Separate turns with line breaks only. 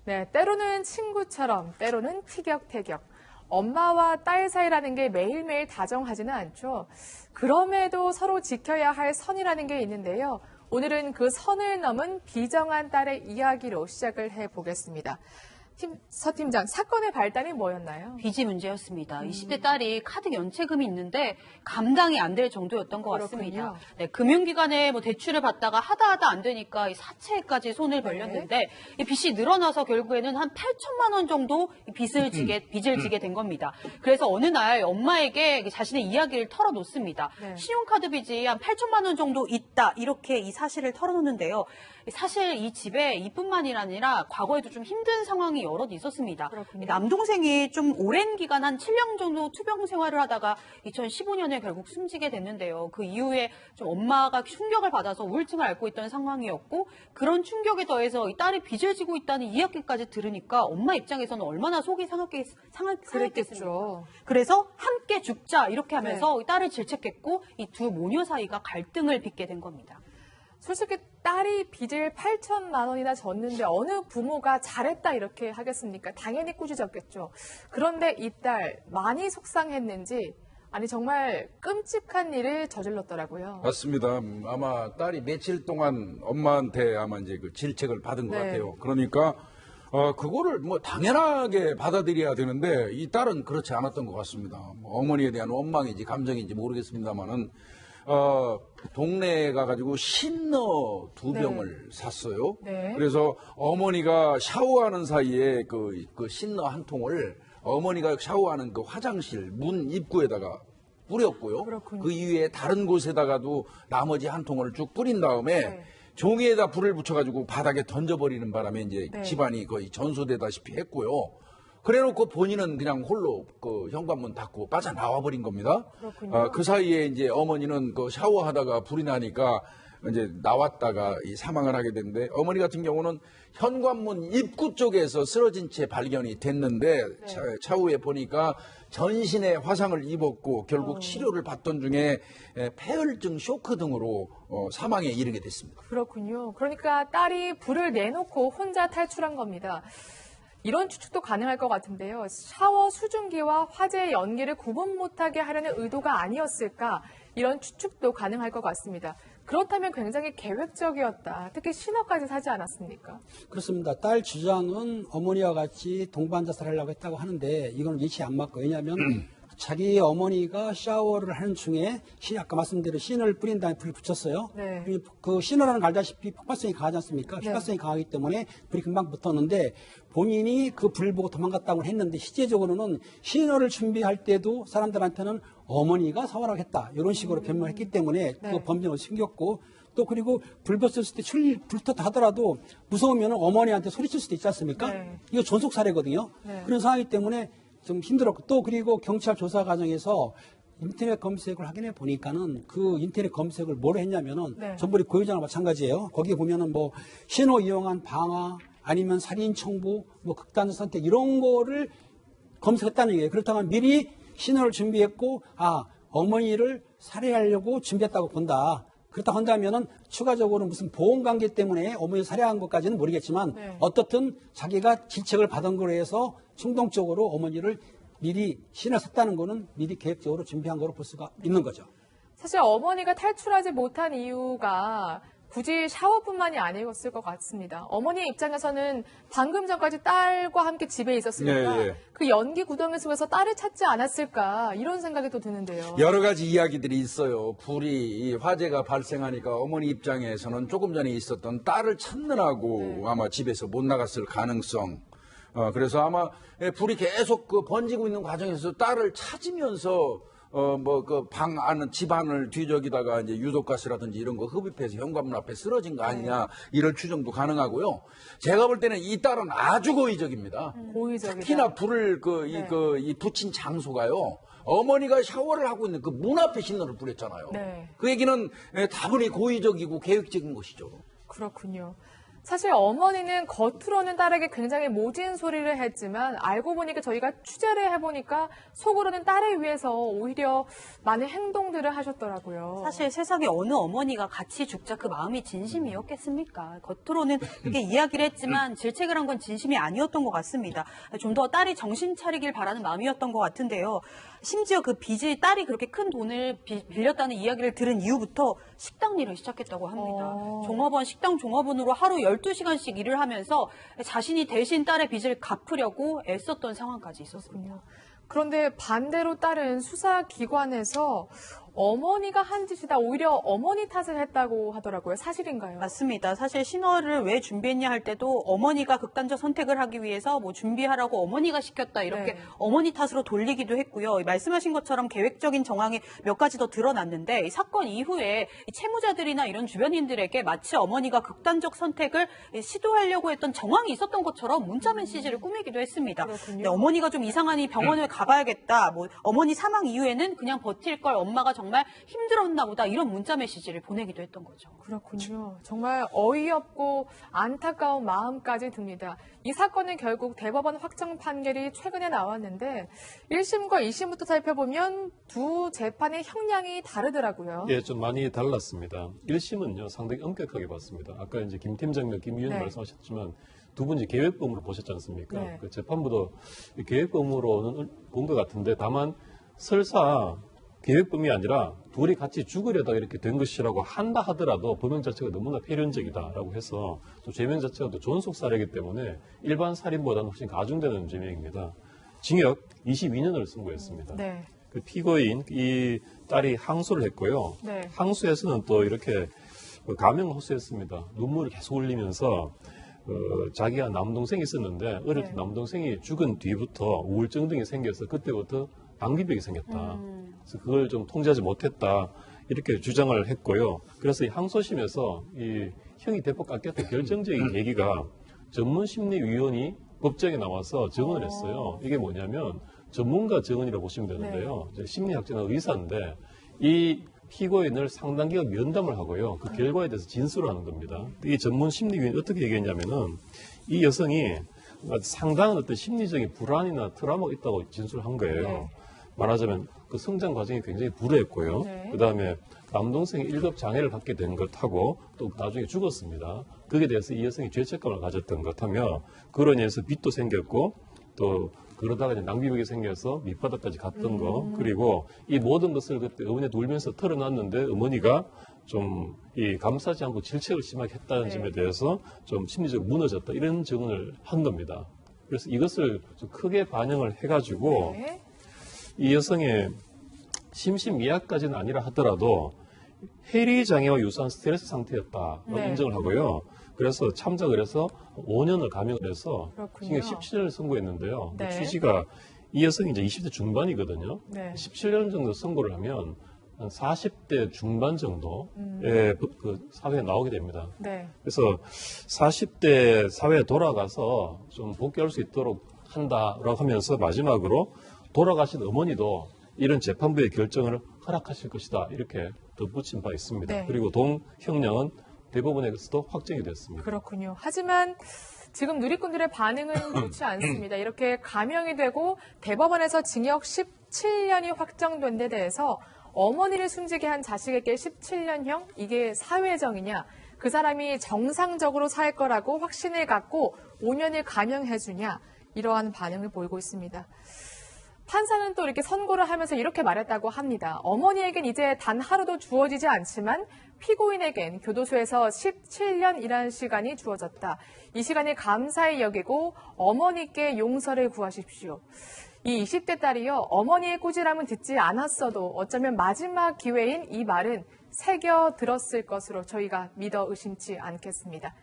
네, 때로는 친구처럼, 때로는 티격태격. 엄마와 딸 사이라는 게 매일매일 다정하지는 않죠. 그럼에도 서로 지켜야 할 선이라는 게 있는데요. 오늘은 그 선을 넘은 비정한 딸의 이야기로 시작을 해보겠습니다. 서 팀장, 사건의 발단이 뭐였나요?
빚이 문제였습니다. 20대 딸이 카드 연체금이 있는데 감당이 안 될 정도였던 것 같습니다. 네, 금융기관에 대출을 받다가 하다 안 되니까 이 사채까지 손을 벌렸는데 이 빚이 늘어나서 결국에는 한 8천만 원 정도 빚을 지게 된 겁니다. 그래서 어느 날 엄마에게 자신의 이야기를 털어놓습니다.
네.
신용카드 빚이 한 8천만 원 정도 있다. 이렇게 이 사실을 털어놓는데요. 사실 이 집에 이뿐만이 아니라 과거에도 좀 힘든 상황이 여럿 있었습니다.
그렇군요.
남동생이 좀 오랜 기간 한 7년 정도 투병 생활을 하다가 2015년에 결국 숨지게 됐는데요. 그 이후에 좀 엄마가 충격을 받아서 우울증을 앓고 있던 상황이었고 그런 충격에 더해서 이 딸이 빚을 지고 있다는 이야기까지 들으니까 엄마 입장에서는 얼마나 속이 상했겠습니까? 그래서 함께 죽자 이렇게 하면서 이 딸을 질책했고 이 두 모녀 사이가 갈등을 빚게 된 겁니다.
솔직히 딸이 빚을 8천만 원이나 졌는데 어느 부모가 잘했다 이렇게 하겠습니까? 당연히 꾸짖었겠죠. 그런데 이 딸 많이 속상했는지 아니 정말 끔찍한 일을 저질렀더라고요.
맞습니다. 아마 딸이 며칠 동안 엄마한테 아마 이제 그 질책을 받은 것 같아요. 그러니까 그거를 당연하게 받아들여야 되는데 이 딸은 그렇지 않았던 것 같습니다. 어머니에 대한 원망인지 감정인지 모르겠습니다만은 동네에 가가지고 신너 2병을 샀어요. 그래서 어머니가 샤워하는 사이에 그 신너 한 통을 어머니가 샤워하는 그 화장실 문 입구에다가 뿌렸고요.
그렇군요.
그 이후에 다른 곳에다가도 나머지 한 통을 쭉 뿌린 다음에 종이에다 불을 붙여가지고 바닥에 던져버리는 바람에 이제 집안이 거의 전소되다시피 했고요. 그래놓고 본인은 그냥 홀로 그 현관문 닫고 빠져나와 버린 겁니다.
그렇군요.
그 사이에 이제 어머니는 그 샤워하다가 불이 나니까 이제 나왔다가 이 사망을 하게 됐는데 어머니 같은 경우는 현관문 입구 쪽에서 쓰러진 채 발견이 됐는데 차후에 보니까 전신에 화상을 입었고 결국 치료를 받던 중에 폐혈증 쇼크 등으로 사망에 이르게 됐습니다.
그렇군요. 그러니까 딸이 불을 내놓고 혼자 탈출한 겁니다. 이런 추측도 가능할 것 같은데요. 샤워 수증기와 화재 연기를 구분 못하게 하려는 의도가 아니었을까? 이런 추측도 가능할 것 같습니다. 그렇다면 굉장히 계획적이었다. 특히 신호까지 사지 않았습니까?
그렇습니다. 딸 주장은 어머니와 같이 동반 자살하려고 했다고 하는데 이건 일치 안 맞고 왜냐하면 자기 어머니가 샤워를 하는 중에 아까 말씀대로 신을 뿌린 다음에 불을 붙였어요. 그 신호라는 걸 알다시피 폭발성이 강하지 않습니까? 휘발성이 강하기 때문에 불이 금방 붙었는데 본인이 그 불을 보고 도망갔다고 했는데 실제적으로는 신호를 준비할 때도 사람들한테는 어머니가 사와라고 했다. 이런 식으로 변명했기 때문에 그 범죄를 숨겼고 또 그리고 불 붙었을 때 불탔다 하더라도 무서우면 어머니한테 소리칠 수도 있지 않습니까? 이거 전속 살해거든요. 그런 상황이기 때문에 좀 힘들었고 또 그리고 경찰 조사 과정에서 인터넷 검색을 확인해 보니까는 그 인터넷 검색을 뭘 했냐면은 전부 고유장과 마찬가지예요. 거기에 보면은 신호 이용한 방화 아니면 살인 청부 극단적 선택 이런 거를 검색했다는 얘기예요. 그렇다면 미리 신호를 준비했고 어머니를 살해하려고 준비했다고 본다. 그렇다고 한다면은 추가적으로 무슨 보험 관계 때문에 어머니를 살해한 것까지는 모르겠지만 어떻든 자기가 질책을 받은 거로 해서 충동적으로 어머니를 미리 신을 샀다는 거는 미리 계획적으로 준비한 거로 볼 수가 있는 거죠.
사실 어머니가 탈출하지 못한 이유가 굳이 샤워뿐만이 아니었을 것 같습니다. 어머니 입장에서는 방금 전까지 딸과 함께 집에 있었으니까 그 연기 구덩이 속에서 딸을 찾지 않았을까 이런 생각이 또 드는데요.
여러 가지 이야기들이 있어요. 이 화재가 발생하니까 어머니 입장에서는 조금 전에 있었던 딸을 찾느라고 아마 집에서 못 나갔을 가능성. 그래서 아마 불이 계속 번지고 있는 과정에서 딸을 찾으면서 방 안, 집 안을 뒤적이다가 이제 유독가스라든지 이런 거 흡입해서 현관문 앞에 쓰러진 거 아니냐, 이런 추정도 가능하고요. 제가 볼 때는 이 딸은 아주 고의적입니다.
고의적이다.
특히나 불을 이 붙인 장소가요. 어머니가 샤워를 하고 있는 그 문 앞에 신호를 뿌렸잖아요. 그 얘기는 다분히 고의적이고 계획적인 것이죠.
그렇군요. 사실 어머니는 겉으로는 딸에게 굉장히 모진 소리를 했지만 알고 보니까 저희가 취재를 해보니까 속으로는 딸을 위해서 오히려 많은 행동들을 하셨더라고요.
사실 세상에 어느 어머니가 같이 죽자 그 마음이 진심이었겠습니까? 겉으로는 그렇게 이야기를 했지만 질책을 한 건 진심이 아니었던 것 같습니다. 좀 더 딸이 정신 차리길 바라는 마음이었던 것 같은데요. 심지어 그 빚을 딸이 그렇게 큰 돈을 빌렸다는 이야기를 들은 이후부터 식당 일을 시작했다고 합니다. 종업원, 식당 종업원으로 하루 12시간씩 일을 하면서 자신이 대신 딸의 빚을 갚으려고 애썼던 상황까지 있었습니다.
그런데 반대로 딸은 수사기관에서 어머니가 한 짓이다, 오히려 어머니 탓을 했다고 하더라고요. 사실인가요?
맞습니다. 사실 신원을 왜 준비했냐 할 때도 어머니가 극단적 선택을 하기 위해서 뭐 준비하라고 어머니가 시켰다 이렇게
네.
어머니 탓으로 돌리기도 했고요. 말씀하신 것처럼 계획적인 정황이 몇 가지 더 드러났는데 이 사건 이후에 이 채무자들이나 이런 주변인들에게 마치 어머니가 극단적 선택을 시도하려고 했던 정황이 있었던 것처럼 문자 메시지를 꾸미기도 했습니다.
그렇군요.
네, 어머니가 좀 이상하니 병원을 가봐야겠다. 뭐 어머니 사망 이후에는 그냥 버틸 걸 엄마가 정말 힘들었나 보다 이런 문자 메시지를 보내기도 했던 거죠.
그렇군요. 정말 어이없고 안타까운 마음까지 듭니다. 이 사건은 결국 대법원 확정 판결이 최근에 나왔는데 1심과 2심부터 살펴보면 두 재판의 형량이 다르더라고요.
예, 좀 많이 달랐습니다. 1심은요, 상당히 엄격하게 봤습니다. 아까 이제 김 팀장님, 김 위원님
네.
말씀하셨지만 두 분 이제 계획범으로 보셨지 않습니까?
네.
그 재판부도 계획범으로는 본 것 같은데 다만 설사 계획범이 아니라 둘이 같이 죽으려다 이렇게 된 것이라고 한다 하더라도 범행 자체가 너무나 폐륜적이다라고 해서 또 죄명 자체가 또 존속 살해이기 때문에 일반 살인보다는 훨씬 가중되는 죄명입니다. 징역 22년을 선고했습니다.
네.
그 피고인 이 딸이 항소를 했고요.
네.
항소에서는 또 이렇게 가명을 호소했습니다. 눈물을 계속 흘리면서 자기가 남동생이 있었는데 어릴 때
네.
남동생이 죽은 뒤부터 우울증 등이 생겨서 그때부터 방귀벽이 생겼다. 그래서 그걸 좀 통제하지 못했다. 이렇게 주장을 했고요. 그래서 이 항소심에서 이 형이 대폭 깎였던 결정적인 계기가 전문심리위원이 법정에 나와서 증언을 했어요. 이게 뭐냐면 전문가 증언이라고 보시면 되는데요. 이제 심리학자나 의사인데 이 피고인을 상당 기간 면담을 하고요. 그 결과에 대해서 진술을 하는 겁니다. 이 전문 심리위원이 어떻게 얘기했냐면은 이 여성이 상당한 어떤 심리적인 불안이나 트라우마가 있다고 진술한 거예요.
네.
말하자면 그 성장 과정이 굉장히 불우했고요.
네.
그다음에 남동생이 1급 장애를 갖게 된 것하고 또 나중에 죽었습니다. 거기에 대해서 이 여성이 죄책감을 가졌던 것하며 그로 인해서 빚도 생겼고 또 그러다가 이제 낭비벽이 생겨서 밑바닥까지 갔던 거 그리고 이 모든 것을 그때 어머니한테 울면서 털어놨는데 어머니가 좀 이 감싸지 않고 질책을 심하게 했다는
네.
점에 대해서 좀 심리적으로 무너졌다 이런 증언을 한 겁니다. 그래서 이것을 좀 크게 반영을 해가지고
네.
이 여성의 심신미약까지는 아니라 하더라도 해리 장애와 유사한 스트레스 상태였다
네.
인정을 하고요. 그래서 참작을 해서 5년을 감형을 해서
그렇군요.
징역 17년을 선고했는데요.
네.
그 취지가 이 여성이 이제 20대 중반이거든요.
네.
17년 정도 선고를 하면 한 40대 중반 정도의 그 사회에 나오게 됩니다.
네.
그래서 40대 사회에 돌아가서 좀 복귀할 수 있도록 한다라고 하면서 마지막으로 돌아가신 어머니도 이런 재판부의 결정을 허락하실 것이다 이렇게 덧붙인 바 있습니다.
네.
그리고 동형량은 대법원에서도 확정이 됐습니다.
그렇군요. 하지만 지금 누리꾼들의 반응은 좋지 않습니다. 이렇게 감형이 되고 대법원에서 징역 17년이 확정된 데 대해서 어머니를 숨지게 한 자식에게 17년형? 이게 사회정의냐? 그 사람이 정상적으로 살 거라고 확신을 갖고 5년을 감형해주냐? 이러한 반응을 보이고 있습니다. 판사는 또 이렇게 선고를 하면서 이렇게 말했다고 합니다. 어머니에겐 이제 단 하루도 주어지지 않지만 피고인에겐 교도소에서 17년이라는 시간이 주어졌다. 이 시간을 감사히 여기고 어머니께 용서를 구하십시오. 이 20대 딸이요, 어머니의 꾸지람은 듣지 않았어도 어쩌면 마지막 기회인 이 말은 새겨 들었을 것으로 저희가 믿어 의심치 않겠습니다.